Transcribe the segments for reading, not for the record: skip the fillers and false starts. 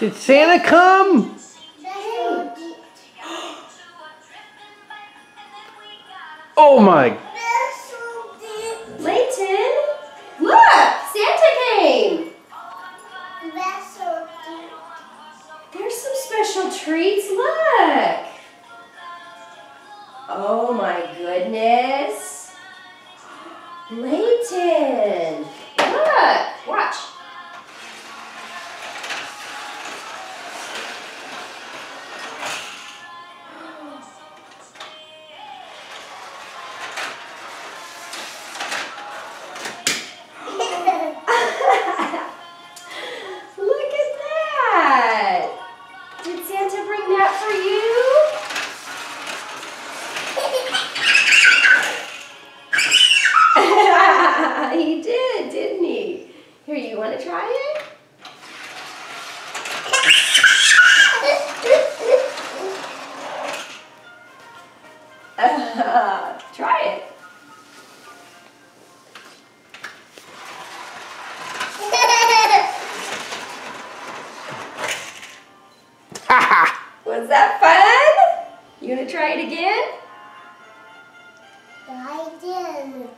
Did Santa come? Oh my. Layton, look! Santa came! There's some special treats, look! Oh my goodness! Layton! Look! Watch! Look at that! Did Santa bring that for you? He did, didn't he? Here, you want to try it? Try it. Was that fun? You want to try it again? I did.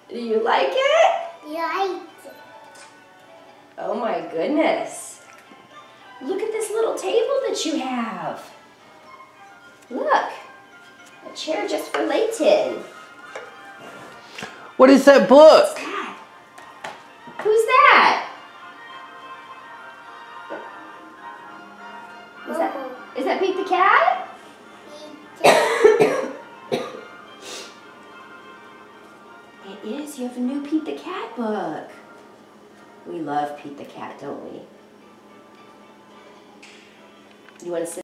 Do you like it? Right. Oh my goodness. Look at this little table that you have. Look, a chair just for Layton. What is that book? What's that? Who's that? Is that Pete the cat? It is. You have a new Pete the Cat book. We love Pete the Cat, don't we? You want to sit?